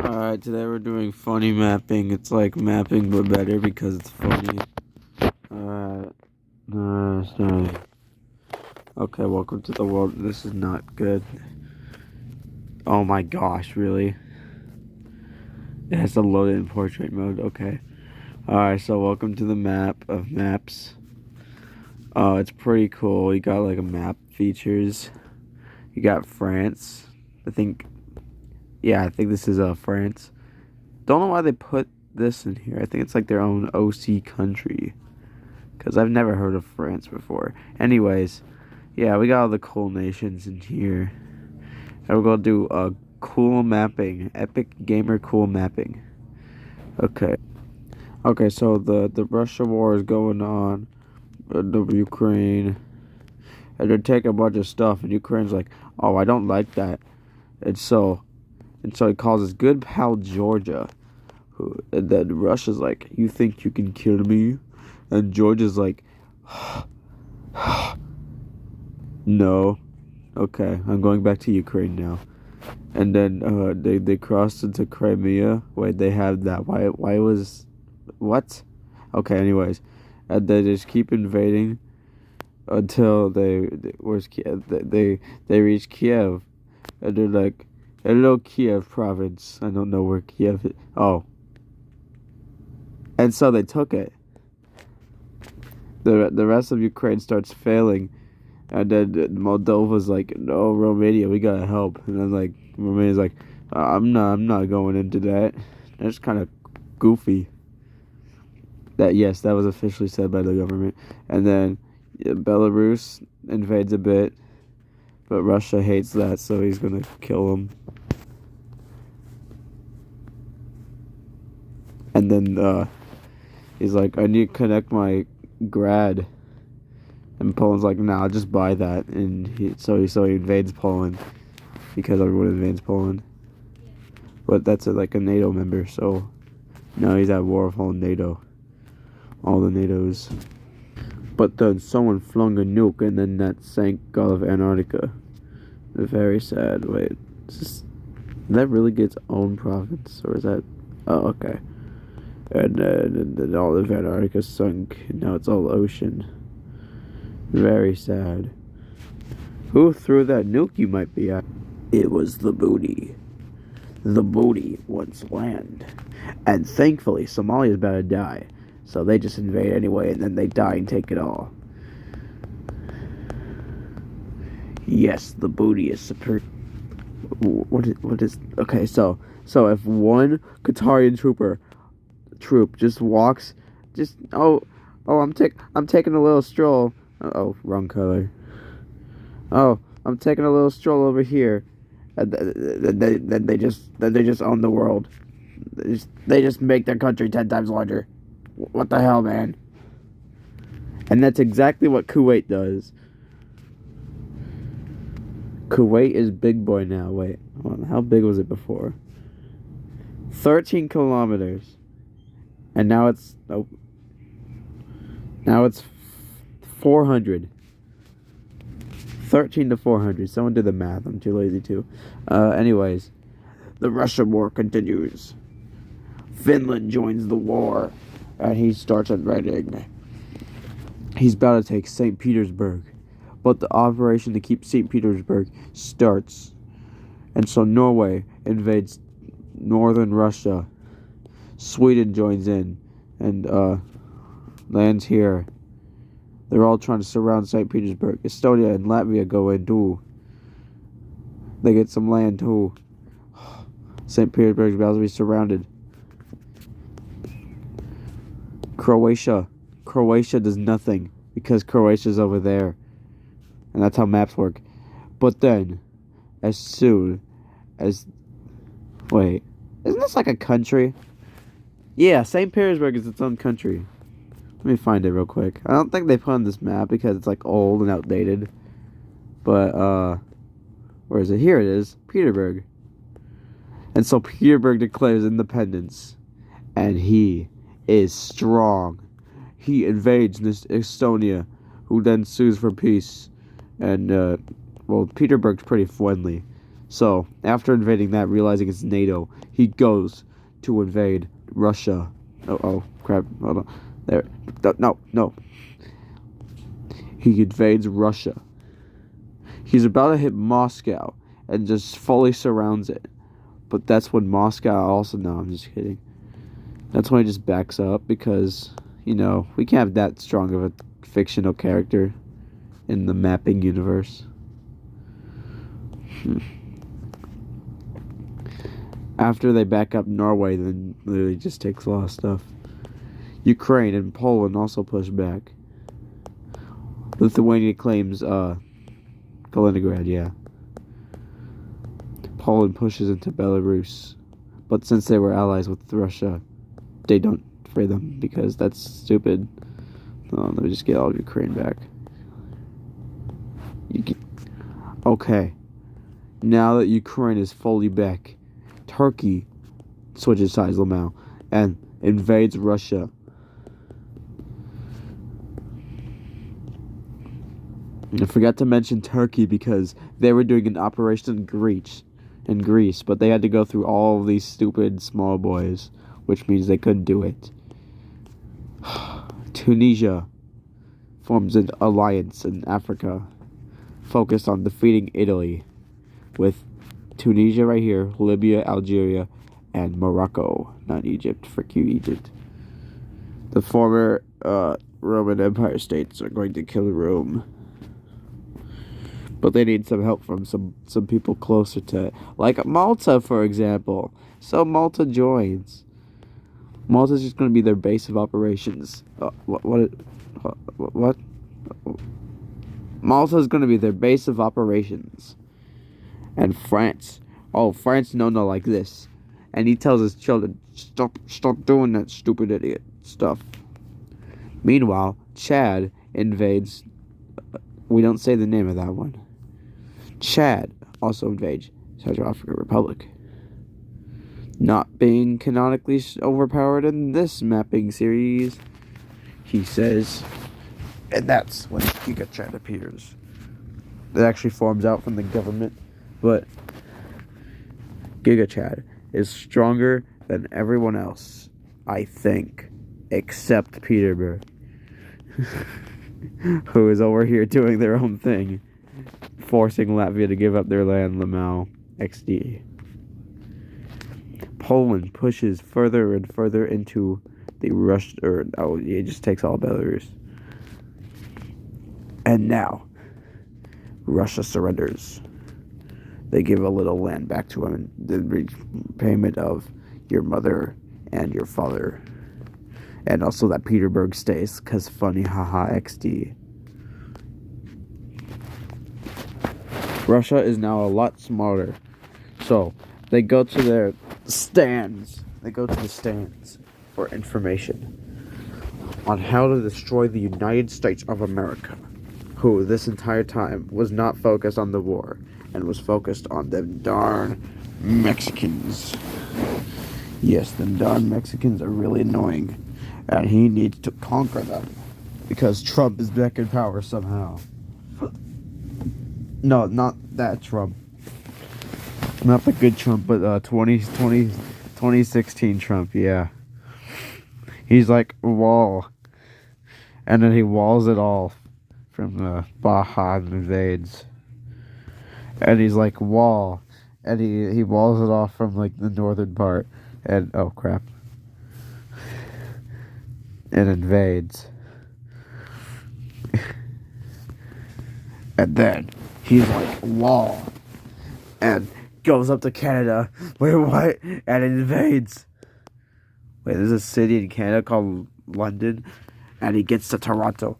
Alright, today we're doing funny mapping. It's like mapping but better because it's funny. Alright. Sorry. Okay, welcome to the world. This is not good. Oh my gosh, really? It has to load it in portrait mode. Okay. Alright, so welcome to the map of maps. It's pretty cool. You got like a map features. You got France. I think this is France. Don't know why they put this in here. I think it's like their own OC country. Because I've never heard of France before. Anyways, yeah, we got all the cool nations in here. And we're going to do cool mapping. Epic Gamer cool mapping. Okay. Okay, so the Russia war is going on. The Ukraine. And they're taking a bunch of stuff. And Ukraine's like, oh, I don't like that. And so he calls his good pal Georgia. And then Russia's like, you think you can kill me? And Georgia's like, no. Okay, I'm going back to Ukraine now. And then they crossed into Crimea. Wait, they have that. Why was what? Okay, anyways. And they just keep invading until where's Kiev? They reach Kiev. And they're like, hello Kiev province. I don't know where Kiev is. Oh. And so they took it. The rest of Ukraine starts failing, and then Moldova's like, no, Romania, we gotta help. And then like Romania's like, I'm not going into that. That's kind of goofy. That was officially said by the government. And then Belarus invades a bit, but Russia hates that, so he's gonna kill them. And then he's like, I need to connect my grad. And Poland's like, nah, I'll just buy that. And so he invades Poland because everyone invades Poland. But that's like a NATO member, so now he's at war with all NATO. All the NATOs. But then someone flung a nuke and then that sank all of Antarctica. Very sad. Wait, did that really get its own province? Or is that... Oh, okay. And then all of Antarctica sunk, and now it's all ocean. Very sad. Who threw that nuke, you might be at? It was the booty. The booty wants land. And thankfully, Somalia's about to die. So they just invade anyway, and then they die and take it all. Yes, the booty is superior. What is... Okay, so if one Qatarian troop just walks, I'm taking a little stroll. Oh, wrong color. Oh, I'm taking a little stroll over here, and then they just own the world. They just make their country 10 times larger. What the hell, man? And that's exactly what Kuwait does. Kuwait is big boy now. Wait, hold on. How big was it before? 13 kilometers. And now it's 400. 13 to 400. Someone did the math. I'm too lazy to. Anyways, the Russia war continues. Finland joins the war, and he starts invading. He's about to take St. Petersburg, but the operation to keep St. Petersburg starts, and so Norway invades northern Russia. Sweden joins in and lands here. They're all trying to surround St. Petersburg. Estonia and Latvia go in too. They get some land too. St. Petersburg's about to be surrounded. Croatia does nothing because Croatia's over there. And that's how maps work. But then, as soon as... Wait, isn't this like a country? Yeah, St. Petersburg is its own country. Let me find it real quick. I don't think they put on this map because it's like old and outdated. But, where is it? Here it is. Petersburg. And so Petersburg declares independence. And he is strong. He invades Estonia, who then sues for peace. And, well, Petersburg's pretty friendly. So, after invading that, realizing it's NATO, he goes to invade Russia. Oh, crap. Hold on. There. No. He invades Russia. He's about to hit Moscow and just fully surrounds it. But that's when Moscow also... No, I'm just kidding. That's when he just backs up because, we can't have that strong of a fictional character in the mapping universe. After they back up Norway, then literally just takes a lot of stuff. Ukraine and Poland also push back. Lithuania claims Kaliningrad, yeah. Poland pushes into Belarus. But since they were allies with Russia, they don't free them because that's stupid. Let me just get all of Ukraine back. Okay. Now that Ukraine is fully back, Turkey switches sides Lamau and invades Russia. I forgot to mention Turkey because they were doing an operation in Greece, but they had to go through all of these stupid small boys, which means they couldn't do it. Tunisia forms an alliance in Africa focused on defeating Italy, with Tunisia right here, Libya, Algeria, and Morocco, not Egypt. Frick you, Egypt. The former Roman Empire states are going to kill Rome. But they need some help from some people closer to it. Like Malta, for example. So Malta joins. Malta's just going to be their base of operations. What? Malta's going to be their base of operations. And France. Oh, France no like this. And he tells his children, stop doing that stupid idiot stuff. Meanwhile, Chad invades... we don't say the name of that one. Chad also invades Central African Republic. Not being canonically overpowered in this mapping series, he says. And that's when Giga Chad appears. It actually forms out from the government, but Giga Chad is stronger than everyone else, I think, except Petersburg, who is over here doing their own thing, forcing Latvia to give up their land, Lamau, XD. Poland pushes further and further into the it just takes all Belarus. And now, Russia surrenders. They give a little land back to him in repayment of your mother and your father. And also that Petersburg stays, cause funny, haha, XD. Russia is now a lot smarter. So, they go to their stands. They go to the stands for information on how to destroy the United States of America, who this entire time was not focused on the war and was focused on them darn Mexicans. Yes, them darn Mexicans are really annoying, and he needs to conquer them because Trump is back in power somehow. No, not that Trump. Not the good Trump, but 2016 Trump, yeah. He's like, wall. And then he walls it all from Baja and invades. And he's like, wall. And he walls it off from like the northern part. And, oh crap. And invades. And then he's like, wall. And goes up to Canada. Wait, what? And invades. Wait, there's a city in Canada called London. And he gets to Toronto.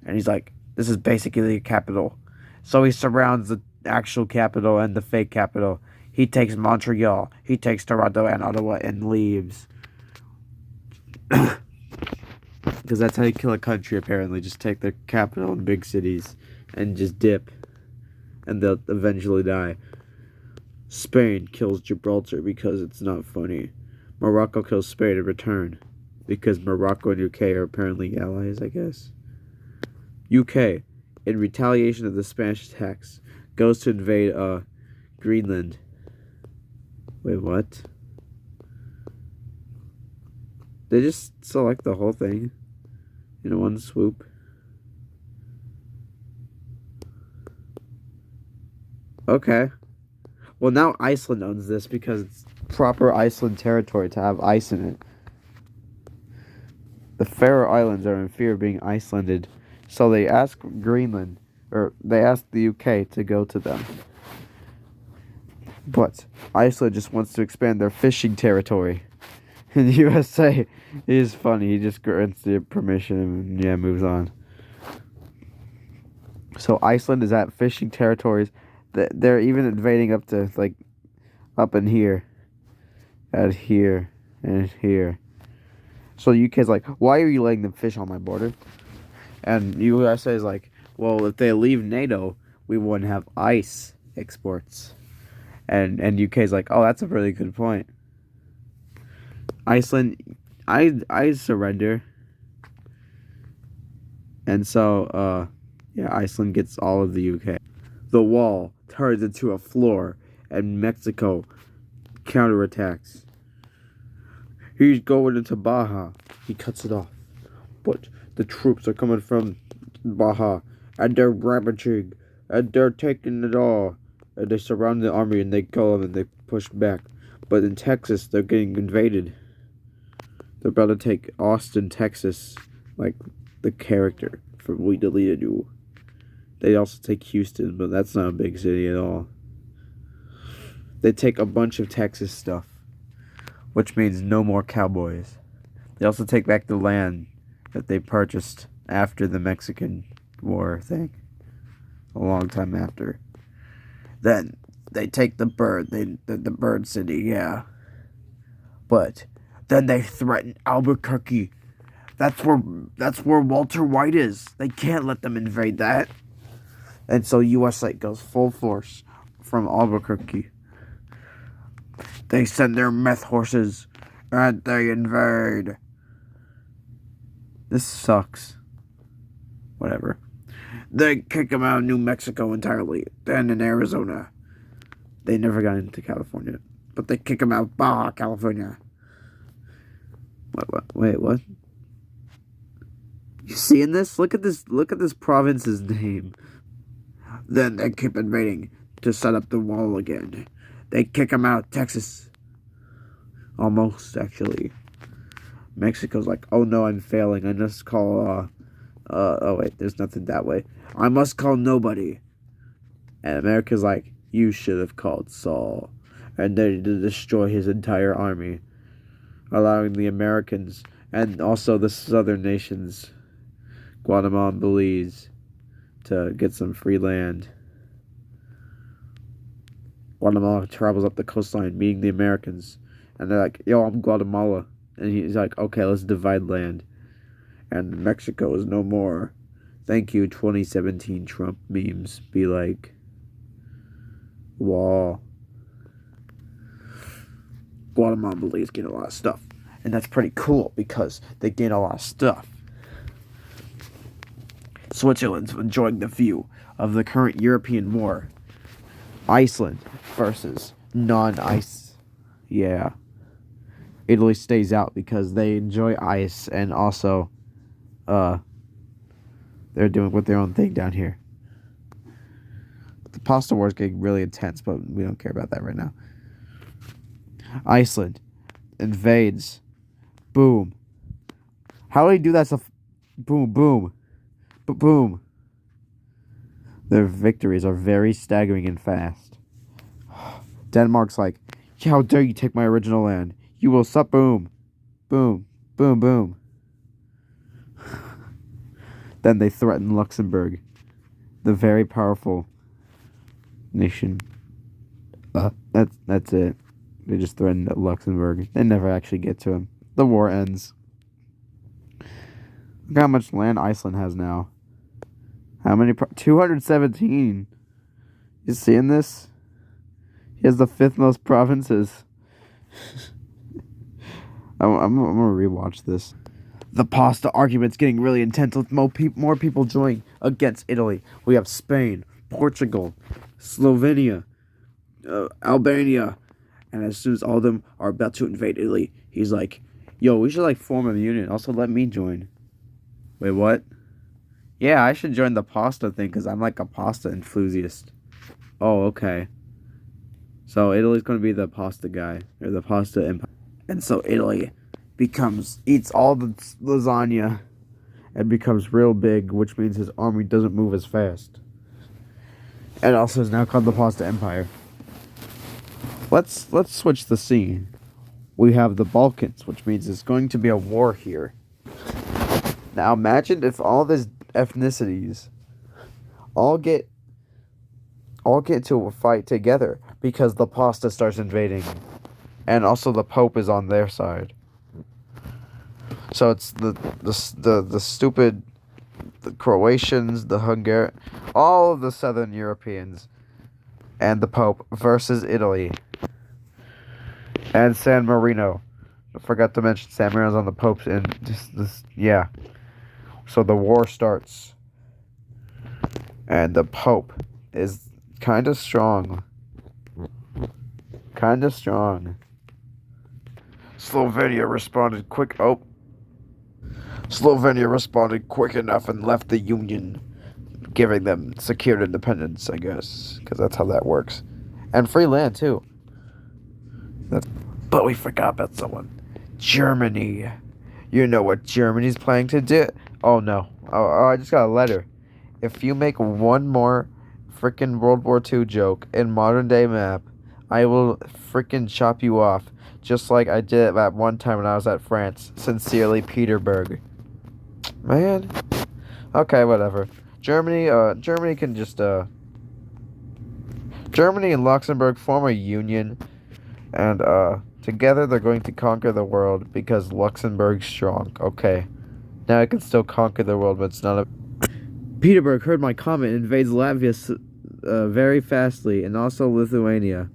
And he's like, this is basically the capital. So he surrounds the actual capital and the fake capital. He takes Montreal. He takes Toronto and Ottawa and leaves. Because that's how you kill a country, apparently. Just take the capital and big cities and just dip. And they'll eventually die. Spain kills Gibraltar because it's not funny. Morocco kills Spain in return because Morocco and UK are apparently allies, I guess. UK, in retaliation of the Spanish attacks, goes to invade Greenland. Wait, what? They just select the whole thing in one swoop. Okay. Well, now Iceland owns this because it's proper Iceland territory to have ice in it. The Faroe Islands are in fear of being Icelanded, so they ask Greenland, or they ask the UK to go to them. But Iceland just wants to expand their fishing territory. And the USA is funny. He just grants the permission and moves on. So Iceland is at fishing territories. They're even invading up to up in here, at here, and here. So the UK's like, why are you letting them fish on my border? And USA is like, well, if they leave NATO, we wouldn't have ice exports. And UK's like, oh, that's a really good point. Iceland, I surrender. And so, Iceland gets all of the UK. The wall turns into a floor, and Mexico counterattacks. He's going into Baja. He cuts it off. But the troops are coming from Baja, and they're ravaging, and they're taking it all. And they surround the army, and they go and they push back. But in Texas, they're getting invaded. They're about to take Austin, Texas, like the character from We Deleted You. They also take Houston, but that's not a big city at all. They take a bunch of Texas stuff, which means no more cowboys. They also take back the land that they purchased after the Mexican War thing, a long time after. Then they take the bird, the bird city, yeah. But then they threaten Albuquerque. That's where Walter White is. They can't let them invade that. And so USA goes full force from Albuquerque. They send their meth horses and they invade. This sucks. Whatever. They kick them out of New Mexico entirely. Then in Arizona. They never got into California. But they kick them out of Baja, California. Wait, what? You seeing this? Look at this province's name. Then they keep invading to set up the wall again. They kick them out of Texas. Almost, actually. Mexico's like, oh no, I'm failing. I must call, oh wait, there's nothing that way. I must call nobody. And America's like, you should have called Saul. And they destroy his entire army, allowing the Americans and also the southern nations, Guatemala and Belize, to get some free land. Guatemala travels up the coastline, meeting the Americans, and they're like, yo, I'm Guatemala. And he's like, okay, let's divide land. And Mexico is no more. Thank you, 2017 Trump memes. Be like, wow. Guatemala and Belize get a lot of stuff. And that's pretty cool because they gain a lot of stuff. Switzerland's enjoying the view of the current European war. Iceland versus non-ice. Yeah. Italy stays out because they enjoy ice and also they're doing with their own thing down here. The pasta war is getting really intense, but we don't care about that right now. Iceland invades. Boom. How do they do that stuff? Boom, boom. Boom. Their victories are very staggering and fast. Denmark's like, how dare you take my original land? You will suck. Boom. Boom. Boom, boom. Then they threaten Luxembourg, the very powerful nation. That's it. They just threatened Luxembourg. They never actually get to him. The war ends. Look how much land Iceland has now. How many? 217. You seeing this? He has the 5th most provinces. I'm gonna rewatch this. The pasta argument's getting really intense with more people joining against Italy. We have Spain, Portugal, Slovenia, Albania. And as soon as all of them are about to invade Italy, he's like, yo, we should like form a union. Also, let me join. Wait, what? Yeah, I should join the pasta thing because I'm like a pasta enthusiast. Oh, okay. So Italy's going to be the pasta guy, or the pasta empire. And so Italy eats all the lasagna and becomes real big, which means his army doesn't move as fast. And also is now called the Pasta Empire. Let's switch the scene. We have the Balkans, which means there's going to be a war here. Now imagine if all these ethnicities all get to a fight together because the pasta starts invading, and also the Pope is on their side. So it's the stupid the Croatians, the Hungarians, all of the Southern Europeans, and the Pope versus Italy and San Marino. I forgot to mention San Marino's on the Pope's end. Yeah. So the war starts, and the Pope is kind of strong. Slovenia responded quick enough and left the Union, giving them secured independence, I guess, because that's how that works. And free land, too. But we forgot about someone. Germany. You know what Germany's planning to do? Oh, no. Oh, I just got a letter. If you make one more frickin' World War II joke in modern-day map, I will frickin' chop you off, just like I did that one time when I was at France. Sincerely, Peterburg. Man. Okay, whatever. Germany can just, Germany and Luxembourg form a union, and, together they're going to conquer the world because Luxembourg's strong. Okay. Now it can still conquer the world, but it's not a... Peterburg heard my comment and invades Latvia very fastly, and also Lithuania.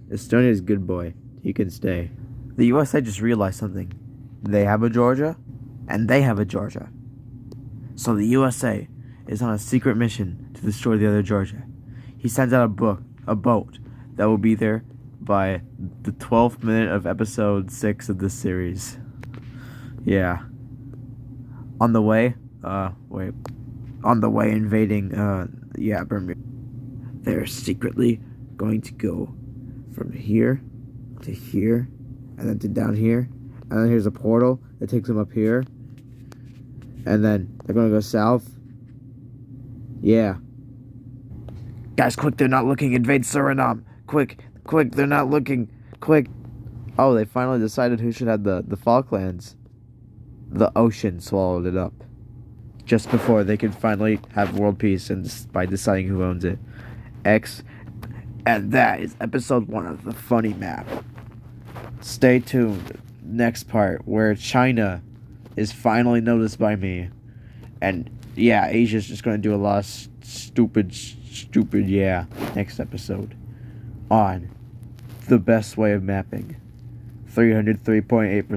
Estonia's good boy. He can stay. The USA just realized something. They have a Georgia, and they have a Georgia. So the USA is on a secret mission to destroy the other Georgia. He sends out a boat that will be there by the 12th minute of episode 6 of this series. Yeah. On the way invading, Bermuda. They're secretly going to go from here to here, and then to down here, and then here's a portal that takes them up here, and then they're going to go south. Yeah. Guys, quick, they're not looking. Invade Suriname. Quick, they're not looking. Quick. Oh, they finally decided who should have the Falklands. The ocean swallowed it up. Just before they could finally have world peace and by deciding who owns it. And that is episode 1 of the funny map. Stay tuned. Next part, where China is finally noticed by me. And yeah, Asia's just going to do a lot of stupid, yeah. Next episode on the best way of mapping. 303.8%.